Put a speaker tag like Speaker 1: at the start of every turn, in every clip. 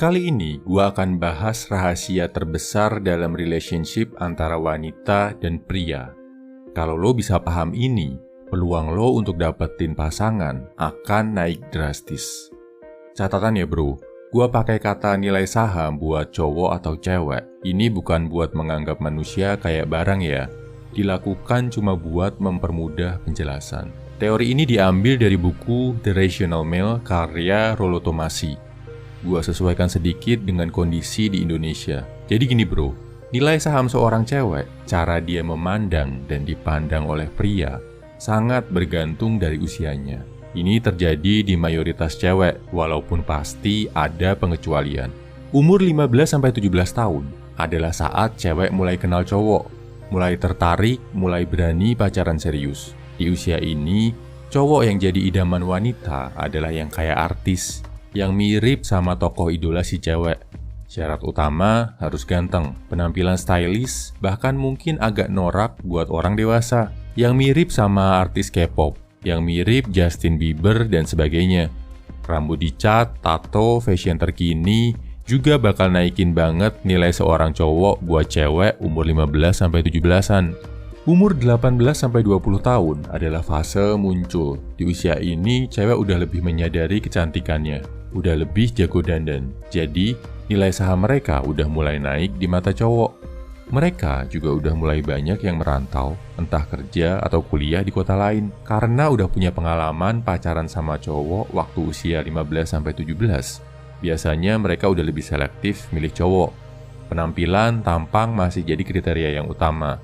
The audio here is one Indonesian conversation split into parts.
Speaker 1: Kali ini gua akan bahas rahasia terbesar dalam relationship antara wanita dan pria. Kalau lo bisa paham ini, peluang lo untuk dapetin pasangan akan naik drastis. Catatan ya bro, gua pakai kata nilai saham buat cowok atau cewek. Ini bukan buat menganggap manusia kayak barang ya. Dilakukan cuma buat mempermudah penjelasan. Teori ini diambil dari buku The Rational Male karya Rollo Tomassi. Gua sesuaikan sedikit dengan kondisi di Indonesia. Jadi gini bro, nilai saham seorang cewek, cara dia memandang dan dipandang oleh pria, sangat bergantung dari usianya. Ini terjadi di mayoritas cewek, walaupun pasti ada pengecualian. Umur 15-17 tahun adalah saat cewek mulai kenal cowok, mulai tertarik, mulai berani pacaran serius. Di usia ini, cowok yang jadi idaman wanita adalah yang kayak artis, yang mirip sama tokoh idola si cewek. Syarat utama harus ganteng, penampilan stylish, bahkan mungkin agak norak buat orang dewasa, yang mirip sama artis K-pop, yang mirip Justin Bieber dan sebagainya. Rambut dicat, tato, fashion terkini juga bakal naikin banget nilai seorang cowok buat cewek umur 15-17an. Umur 18-20 tahun adalah fase muncul. Di usia ini, cewek udah lebih menyadari kecantikannya, udah lebih jago dandan. Jadi, nilai saham mereka udah mulai naik di mata cowok. Mereka juga udah mulai banyak yang merantau, entah kerja atau kuliah di kota lain, karena udah punya pengalaman pacaran sama cowok waktu usia 15-17. Biasanya mereka udah lebih selektif milih cowok. Penampilan, tampang masih jadi kriteria yang utama.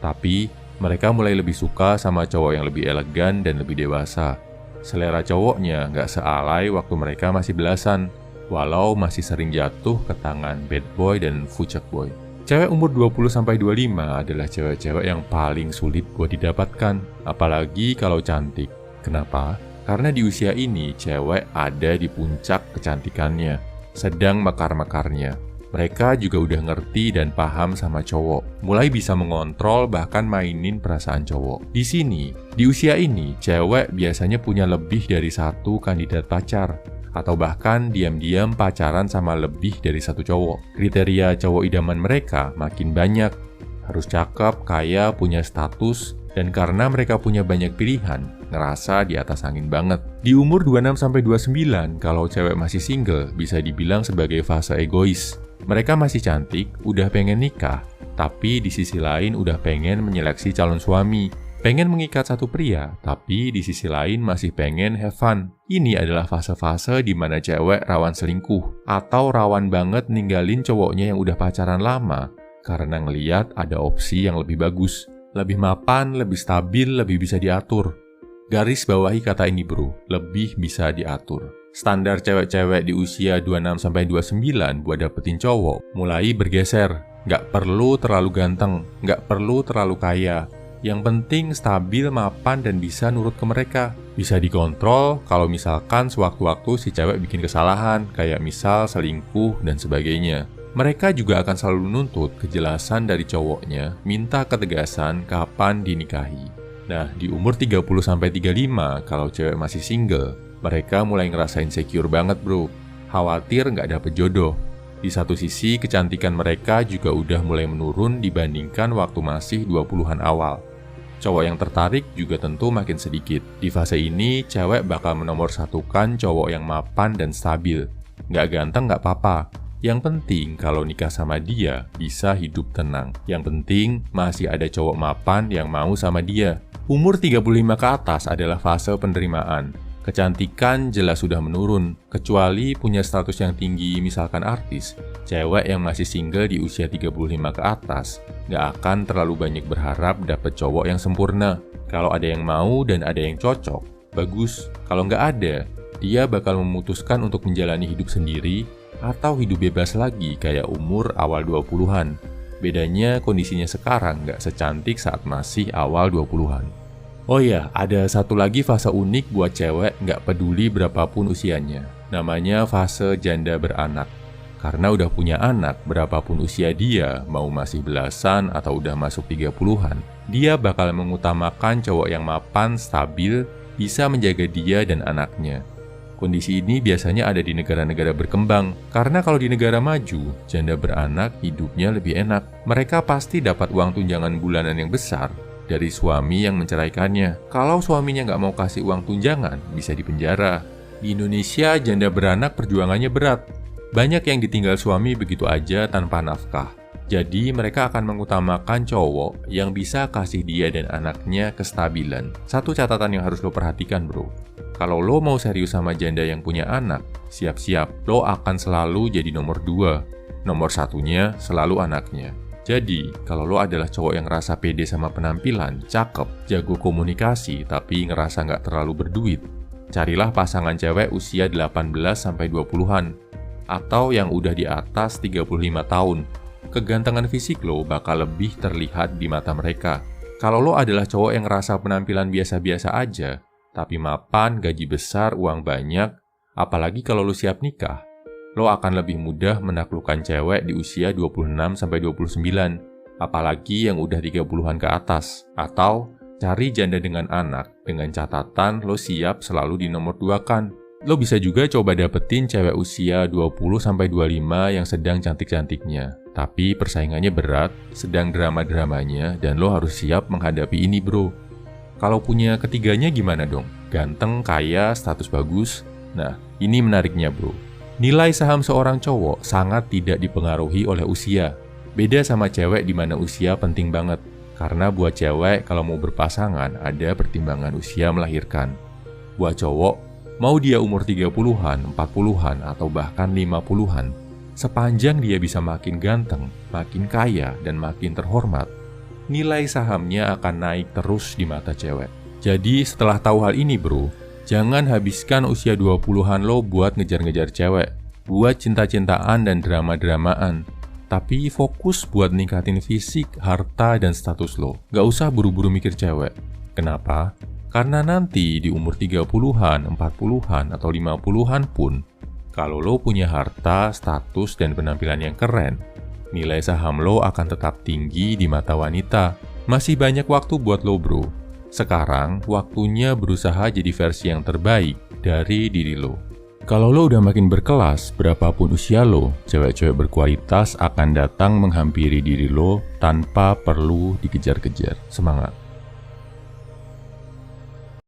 Speaker 1: Tapi, mereka mulai lebih suka sama cowok yang lebih elegan dan lebih dewasa. Selera cowoknya nggak sealai waktu mereka masih belasan, walau masih sering jatuh ke tangan bad boy dan fucek boy. Cewek umur 20-25 adalah cewek-cewek yang paling sulit buat didapatkan, apalagi kalau cantik. Kenapa? Karena di usia ini, cewek ada di puncak kecantikannya, sedang mekar-mekarnya. Mereka juga udah ngerti dan paham sama cowok, mulai bisa mengontrol bahkan mainin perasaan cowok. Di sini, di usia ini, cewek biasanya punya lebih dari satu kandidat pacar, atau bahkan diam-diam pacaran sama lebih dari satu cowok. Kriteria cowok idaman mereka makin banyak, harus cakep, kaya, punya status, dan karena mereka punya banyak pilihan, ngerasa di atas angin banget. Di umur 26-29, kalau cewek masih single, bisa dibilang sebagai fase egois. Mereka masih cantik, udah pengen nikah, tapi di sisi lain udah pengen menyeleksi calon suami. Pengen mengikat satu pria, tapi di sisi lain masih pengen have fun. Ini adalah fase-fase di mana cewek rawan selingkuh, atau rawan banget ninggalin cowoknya yang udah pacaran lama, karena ngeliat ada opsi yang lebih bagus. Lebih mapan, lebih stabil, lebih bisa diatur. Garis bawahi kata ini bro, lebih bisa diatur. Standar cewek-cewek di usia 26-29 buat dapetin cowok mulai bergeser. Nggak perlu terlalu ganteng, nggak perlu terlalu kaya. Yang penting stabil, mapan, dan bisa nurut ke mereka. Bisa dikontrol kalau misalkan sewaktu-waktu si cewek bikin kesalahan, kayak misal selingkuh dan sebagainya. Mereka juga akan selalu nuntut kejelasan dari cowoknya, minta ketegasan kapan dinikahi. Nah, di umur 30-35 kalau cewek masih single, mereka mulai ngerasa insecure banget bro. Khawatir nggak dapet jodoh. Di satu sisi, kecantikan mereka juga udah mulai menurun dibandingkan waktu masih 20-an awal. Cowok yang tertarik juga tentu makin sedikit. Di fase ini, cewek bakal menomorsatukan cowok yang mapan dan stabil. Nggak ganteng nggak apa-apa. Yang penting kalau nikah sama dia, bisa hidup tenang. Yang penting masih ada cowok mapan yang mau sama dia. Umur 35 ke atas adalah fase penerimaan. Kecantikan jelas sudah menurun, kecuali punya status yang tinggi misalkan artis. Cewek yang masih single di usia 35 ke atas nggak akan terlalu banyak berharap dapet cowok yang sempurna. Kalau ada yang mau dan ada yang cocok, bagus. Kalau nggak ada, dia bakal memutuskan untuk menjalani hidup sendiri atau hidup bebas lagi kayak umur awal 20-an. Bedanya kondisinya sekarang nggak secantik saat masih awal 20-an. Oh ya, ada satu lagi fase unik buat cewek nggak peduli berapapun usianya. Namanya fase janda beranak. Karena udah punya anak, berapapun usia dia, mau masih belasan atau udah masuk 30-an, dia bakal mengutamakan cowok yang mapan, stabil, bisa menjaga dia dan anaknya. Kondisi ini biasanya ada di negara-negara berkembang, karena kalau di negara maju, janda beranak hidupnya lebih enak. Mereka pasti dapat uang tunjangan bulanan yang besar dari suami yang menceraikannya. Kalau suaminya nggak mau kasih uang tunjangan, bisa dipenjara. Di Indonesia, janda beranak perjuangannya berat. Banyak yang ditinggal suami begitu aja tanpa nafkah. Jadi mereka akan mengutamakan cowok yang bisa kasih dia dan anaknya kestabilan. Satu catatan yang harus lo perhatikan, bro. Kalau lo mau serius sama janda yang punya anak, siap-siap, lo akan selalu jadi nomor 2. Nomor satunya selalu anaknya. Jadi, kalau lo adalah cowok yang ngerasa pede sama penampilan, cakep, jago komunikasi, tapi ngerasa nggak terlalu berduit, carilah pasangan cewek usia 18-20-an, atau yang udah di atas 35 tahun. Kegantengan fisik lo bakal lebih terlihat di mata mereka. Kalau lo adalah cowok yang ngerasa penampilan biasa-biasa aja, tapi mapan, gaji besar, uang banyak, apalagi kalau lo siap nikah, lo akan lebih mudah menaklukkan cewek di usia 26-29, apalagi yang udah 30-an ke atas. Atau cari janda dengan anak, dengan catatan lo siap selalu di nomor 2 kan. Lo bisa juga coba dapetin cewek usia 20-25 yang sedang cantik-cantiknya. Tapi persaingannya berat, sedang drama-dramanya, dan lo harus siap menghadapi ini, bro. Kalau punya ketiganya gimana dong? Ganteng, kaya, status bagus? Nah, ini menariknya, bro. Nilai saham seorang cowok sangat tidak dipengaruhi oleh usia. Beda sama cewek di mana usia penting banget. Karena buat cewek kalau mau berpasangan ada pertimbangan usia melahirkan. Buat cowok, mau dia umur 30-an, 40-an, atau bahkan 50-an, sepanjang dia bisa makin ganteng, makin kaya, dan makin terhormat, nilai sahamnya akan naik terus di mata cewek. Jadi setelah tahu hal ini, bro, jangan habiskan usia 20-an lo buat ngejar-ngejar cewek, buat cinta-cintaan dan drama-dramaan. Tapi fokus buat ningkatin fisik, harta, dan status lo. Gak usah buru-buru mikir cewek. Kenapa? Karena nanti di umur 30-an, 40-an, atau 50-an pun, kalau lo punya harta, status, dan penampilan yang keren, nilai saham lo akan tetap tinggi di mata wanita. Masih banyak waktu buat lo, bro. Sekarang, waktunya berusaha jadi versi yang terbaik dari diri lo. Kalau lo udah makin berkelas, berapapun usia lo, cewek-cewek berkualitas akan datang menghampiri diri lo tanpa perlu dikejar-kejar. Semangat!